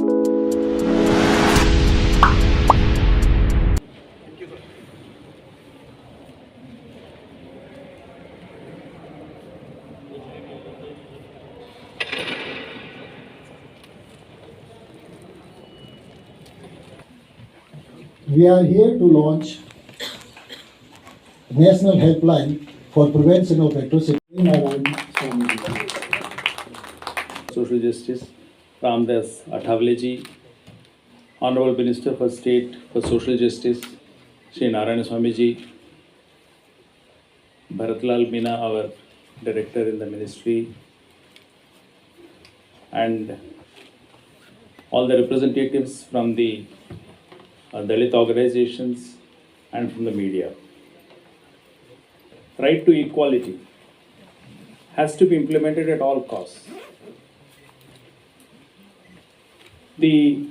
We are here to launch National Helpline for Prevention of Atrocity. Social Justice, Ramdas Athavaleji, Honorable Minister for State for Social Justice, Shri Narayana Swamiji, Bharatlal Meena, our Director in the Ministry, and all the representatives from the Dalit organizations and from the media. Right to equality has to be implemented at all costs. The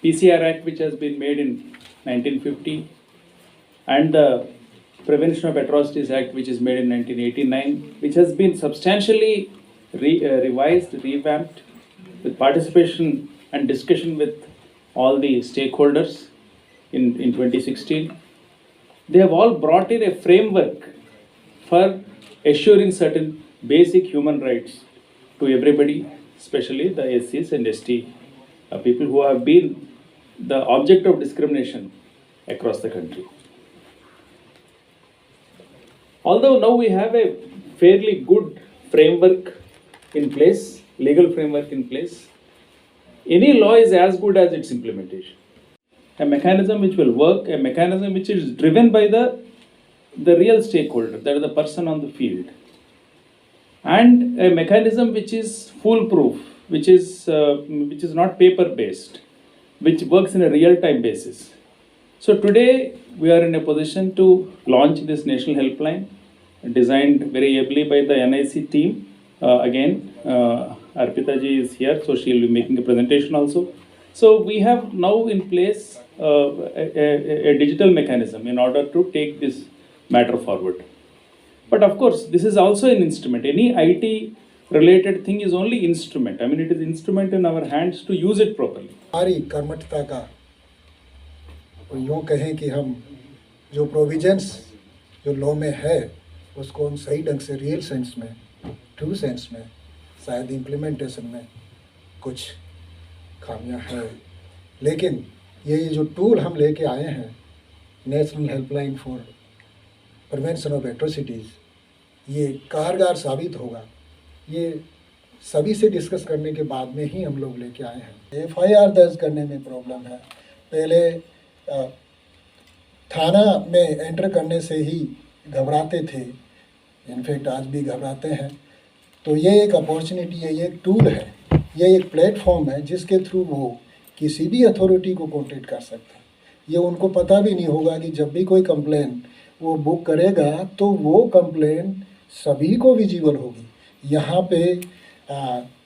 PCR Act, which has been made in 1950, and the Prevention of Atrocities Act, which is made in 1989, which has been substantially revised, revamped, with participation and discussion with all the stakeholders in 2016. They have all brought in a framework for assuring certain basic human rights to everybody, especially the SCs and ST people who have been the object of discrimination across the country. Although now we have a fairly good framework in place, legal framework in place, any law is as good as its implementation. A mechanism which will work, a mechanism which is driven by the real stakeholder, that is the person on the field, and a mechanism which is foolproof, which is not paper based, which works in a real-time basis. So today we are in a position to launch this national helpline, designed very ably by the NIC team. Arpita ji is here, so she will be making a presentation also. So we have now in place a digital mechanism in order to take this matter forward. But of course, this is also an instrument. Any IT related thing is only instrument. I mean, it is instrument in our hands to use it properly. हमारी कर्मठता का यूँ कहें कि हम जो provisions जो law में है उसको हम सही ढंग से रियल सेंस में, ट्रू सेंस में, शायद इम्प्लीमेंटेशन में कुछ खामियां हैं, लेकिन ये जो टूल हम लेके आए हैं, national helpline for prevention of atrocities, ये कारगर साबित होगा। ये सभी से डिस्कस करने के बाद में ही हम लोग लेके आए हैं। FIR दर्ज करने में प्रॉब्लम है। पहले थाना में एंटर करने से ही घबराते थे, इनफैक्ट आज भी घबराते हैं। तो ये एक अपॉर्चुनिटी है, ये एक टूल है, ये एक प्लेटफॉर्म है जिसके थ्रू वो किसी भी अथॉरिटी को कॉन्टेक्ट कर सकते हैं। ये उनको पता भी नहीं होगा कि जब भी कोई कंप्लेन वो बुक करेगा तो वो कंप्लेन सभी को विजिबल होगी। यहाँ पे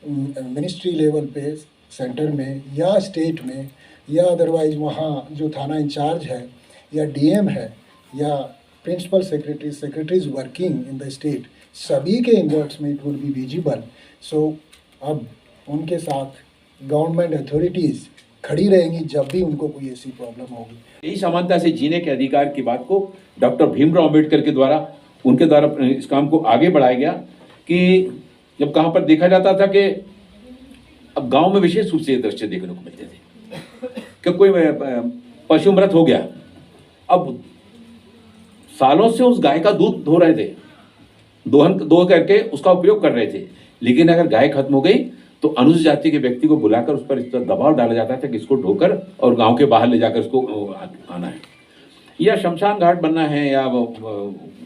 मिनिस्ट्री लेवल पे सेंटर में या स्टेट में या अदरवाइज वहाँ जो थाना इंचार्ज है या DM है या principal secretaries working in the state, सभी के इनबॉक्स में it would be visible. So अब उनके साथ गवर्नमेंट अथॉरिटीज़ खड़ी रहेंगी जब भी उनको कोई ऐसी प्रॉब्लम होगी। यही समानता से जीने के अधिकार की बात को डॉक्टर भीमराव अम्बेडकर के द्वारा, उनके द्वारा इस काम को आगे बढ़ाया गया कि जब कहाँ पर देखा जाता था कि अब गांव में विशेष रूप से ये दृश्य देखने को मिलते थे कि कोई पशु मृत हो गया, अब सालों से उस गाय का दूध धो रहे थे, दो करके उसका उपयोग कर रहे थे, लेकिन अगर गाय खत्म हो गई तो अनुसूचित जाति के व्यक्ति को बुलाकर उस पर इस तरह दबाव डाला जाता था कि इसको ढोकर और गांव के बाहर ले जाकर उसको आना है, या शमशान घाट बनना है, या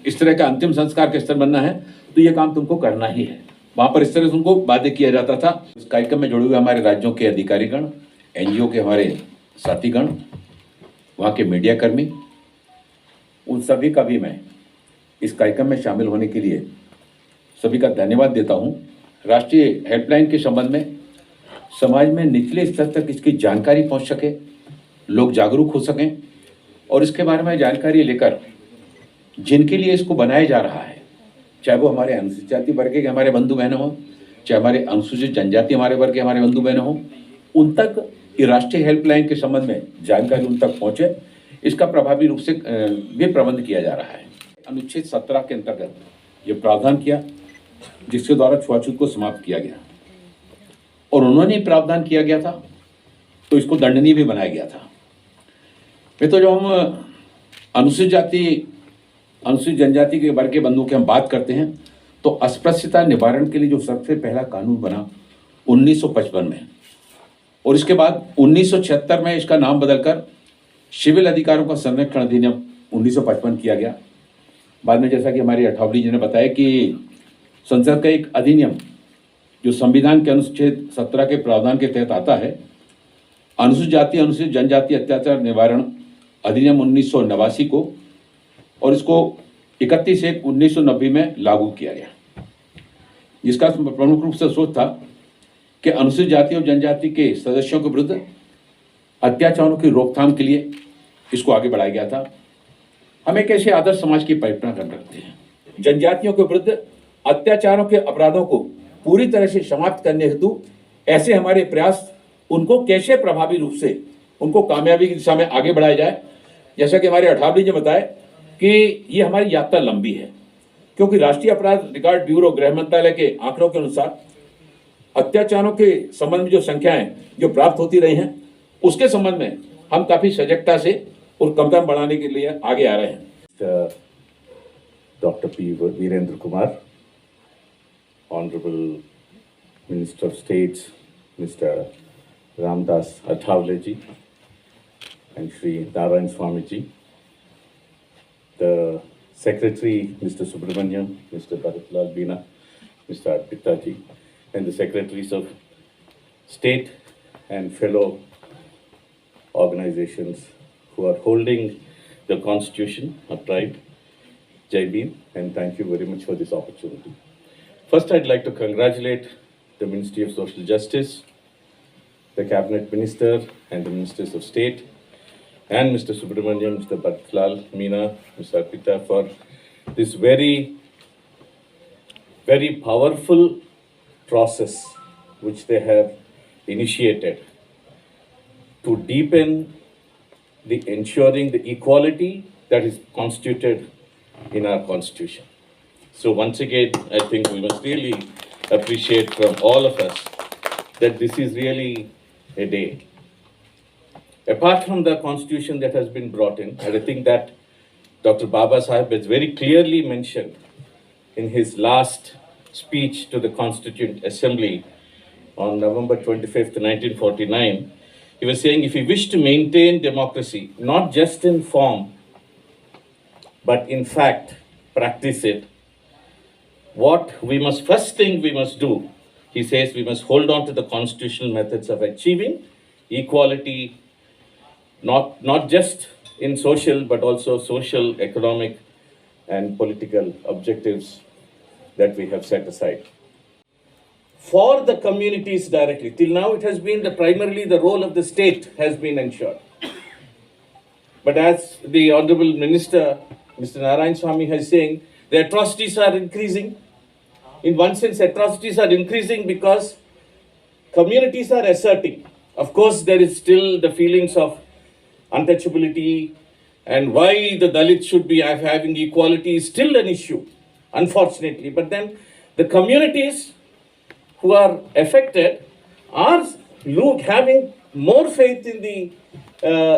इस तरह का अंतिम संस्कार का स्तर बनना है, तो ये काम तुमको करना ही है। वहाँ पर इस तरह से उनको बाध्य किया जाता था। इस कार्यक्रम में जुड़े हुए हमारे राज्यों के अधिकारीगण, NGO के हमारे साथीगण, वहाँ के मीडिया कर्मी, उन सभी का भी मैं इस कार्यक्रम में शामिल होने के लिए सभी का धन्यवाद देता हूँ। राष्ट्रीय हेल्पलाइन के संबंध में समाज में निचले स्तर तक इसकी जानकारी पहुँच सके, लोग जागरूक हो सकें और इसके बारे में जानकारी लेकर जिनके लिए इसको बनाया जा रहा है, चाहे वो हमारे अनुसूचित जाति वर्ग के हमारे बंधु बहन हों, चाहे हमारे अनुसूचित जनजाति हमारे वर्ग के हमारे बंधु बहन हों, उन तक ये राष्ट्रीय हेल्पलाइन के संबंध में जानकारी उन तक पहुंचे, इसका प्रभावी रूप से भी प्रबंध किया जा रहा है। अनुच्छेद 17 के अंतर्गत ये प्रावधान किया जिसके द्वारा छुआछूत को समाप्त किया गया, और उन्होंने प्रावधान किया गया था तो इसको दंडनीय भी बनाया गया था। मैं तो जब हम अनुसूचित जाति अनुसूचित जनजाति के वर्ग के बंधुओं की हम बात करते हैं तो अस्पृश्यता निवारण के लिए जो सबसे पहला कानून बना 1955 में, और इसके बाद 1976 में इसका नाम बदलकर सिविल अधिकारों का संरक्षण अधिनियम 1955 किया गया। बाद में जैसा कि हमारी अठावली जी ने बताया कि संसद का एक अधिनियम जो संविधान के अनुच्छेद 17 के प्रावधान के तहत आता है, अनुसूचित जाति अनुसूचित जनजाति अत्याचार निवारण अधिनियम 1989 को, और इसको 31/1/1990 में लागू किया गया, जिसका प्रमुख रूप से सोच था कि अनुसूचित जाति और जनजाति के सदस्यों के विरुद्ध अत्याचारों की रोकथाम के लिए इसको आगे बढ़ाया गया था। हम एक ऐसे आदर्श समाज की कल्पना कर रखते हैं, जनजातियों के विरुद्ध अत्याचारों के अपराधों को पूरी तरह से समाप्त करने हेतु ऐसे हमारे प्रयास उनको कैसे प्रभावी रूप से उनको कामयाबी की दिशा में आगे बढ़ाया जाए। जैसा कि हमारे अठावली जी ने बताया कि ये हमारी यात्रा लंबी है, क्योंकि राष्ट्रीय अपराध रिकॉर्ड ब्यूरो गृह मंत्रालय के आंकड़ों के अनुसार अत्याचारों के संबंध में जो संख्याएं जो प्राप्त होती रही हैं, उसके संबंध में हम काफी सजगता से और कदम बढ़ाने के लिए आगे आ रहे हैं। Dr. P. Virendra Kumar, Honorable Minister of States, Mr. Ramdas Athavale ji, and Shri Narayan Swami ji, the Secretary, Mr. Subramaniam, Mr. Bharatlal Bina, Mr. Arpita ji, and the Secretaries of State and fellow organizations who are holding the Constitution upright. Jai Bhim, and thank you very much for this opportunity. First, I'd like to congratulate the Ministry of Social Justice, the Cabinet Minister and the Ministers of State, and Mr. Subramaniam, Mr. Bhatlal, Meena, Mr. Arpita for this very, very powerful process which they have initiated to deepen the ensuring the equality that is constituted in our Constitution. So once again, I think we must really appreciate from all of us that this is really a day. Apart from the Constitution that has been brought in, and I think that Dr. Baba Sahib has very clearly mentioned in his last speech to the Constituent Assembly on November 25th, 1949, he was saying, if we wish to maintain democracy, not just in form, but in fact, practice it, what we must, first thing we must do, he says, we must hold on to the constitutional methods of achieving equality, not just in social, but also social, economic, and political objectives that we have set aside. For the communities directly, till now it has been primarily the role of the state has been ensured. But as the Honorable Minister, Mr. Narayan Swami has saying, the atrocities are increasing. In one sense, atrocities are increasing because communities are asserting. Of course, there is still the feelings of untouchability and why the Dalits should be having equality is still an issue, unfortunately. But then the communities who are affected are having more faith in the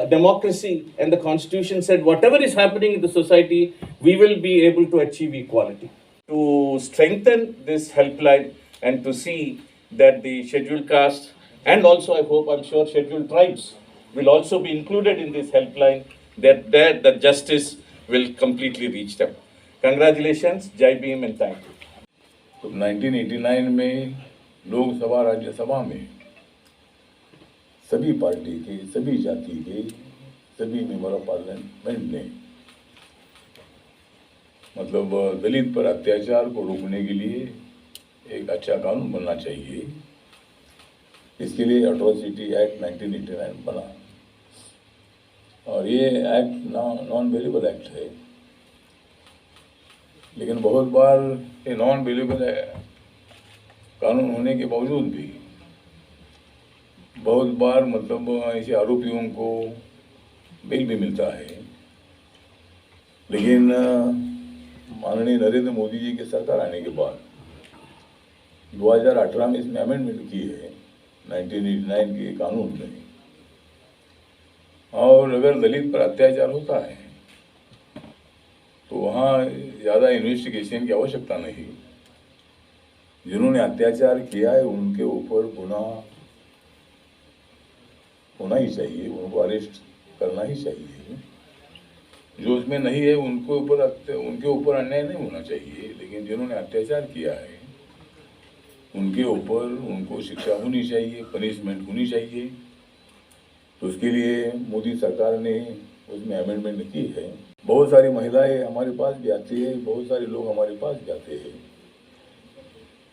democracy, and the Constitution said whatever is happening in the society, we will be able to achieve equality. To strengthen this helpline and to see that the scheduled castes and also I'm sure scheduled tribes will also be included in this helpline, that the justice will completely reach them. Congratulations, Jai Bhim, and thank you. तो 1989 में लोकसभा राज्यसभा में सभी party के, सभी जाति के, सभी member of parliament ने मतलब दलित पर अत्याचार को रोकने के लिए एक अच्छा कानून बनना चाहिए, इसके लिए अट्रॉसिटी एक्ट 1989 बना। और ये एक्ट नॉन वेल्यूबल एक्ट है, लेकिन बहुत बार ये नॉन वेल्यूबल कानून होने के बावजूद भी बहुत बार मतलब ऐसे आरोपियों को बेल भी मिलता है, लेकिन माननीय नरेंद्र मोदी जी की सरकार आने के बाद 2018 में इसमें अमेंडमेंट की है 1989 के कानून में, और अगर दलित पर अत्याचार होता है तो वहाँ ज़्यादा इन्वेस्टिगेशन की आवश्यकता नहीं। जिन्होंने अत्याचार किया है उनके ऊपर गुनाह होना ही चाहिए, उनको अरेस्ट करना ही चाहिए। जो उसमें नहीं है उनके ऊपर अन्याय नहीं होना चाहिए, लेकिन जिन्होंने अत्याचार किया है उनके ऊपर उनको शिक्षा होनी चाहिए, पनिशमेंट होनी चाहिए। तो उसके लिए मोदी सरकार ने उसमें अमेंडमेंट की है। बहुत सारी महिलाएं हमारे पास भी आती है, बहुत सारे लोग हमारे पास जाते हैं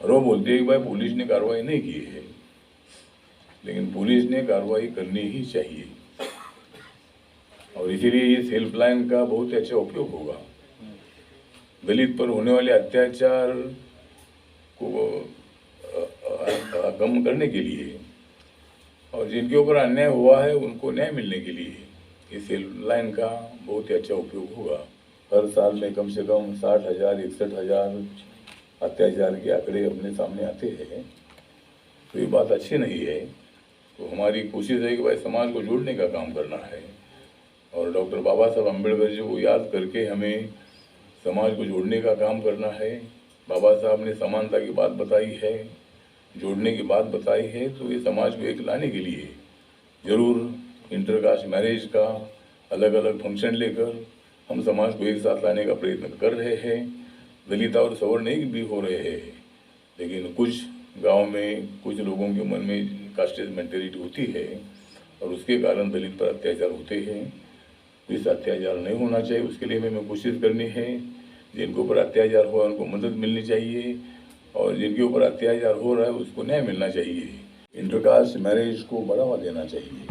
और वो बोलते हैं कि भाई पुलिस ने कार्रवाई नहीं की है, लेकिन पुलिस ने कार्रवाई करनी ही चाहिए। और इसीलिए इस हेल्पलाइन का बहुत अच्छा उपयोग होगा। दलित पर होने वाले अत्याचार को कम करने के लिए और जिनके ऊपर अन्याय हुआ है उनको न्याय मिलने के लिए इस हेल्पलाइन का बहुत ही अच्छा उपयोग होगा। हर साल में कम से कम 60,000 61,000 अत्याचार के आंकड़े अपने सामने आते हैं, तो ये बात अच्छी नहीं है। तो हमारी कोशिश है कि भाई समाज को जोड़ने का काम करना है और डॉक्टर बाबा साहब अम्बेडकर जी को याद करके हमें समाज को जोड़ने का काम करना है। बाबा साहब ने समानता की बात बताई है, जोड़ने की बात बताई है, तो ये समाज को एक लाने के लिए जरूर इंटरकास्ट मैरिज का अलग अलग फंक्शन लेकर हम समाज को एक साथ लाने का प्रयत्न कर रहे हैं। दलित और सवर्ण एक भी हो रहे हैं, लेकिन कुछ गांव में कुछ लोगों के मन में कास्टेज मेंटेलिटी होती है और उसके कारण दलित पर अत्याचार होते हैं। तो इस अत्याचार नहीं होना चाहिए, उसके लिए हमें कोशिश करनी है। जिनके ऊपर अत्याचार हुआ उनको मदद मिलनी चाहिए और जिनके ऊपर अत्याचार हो रहा है उसको न्याय मिलना चाहिए। इंटरकास्ट मैरिज को बढ़ावा देना चाहिए।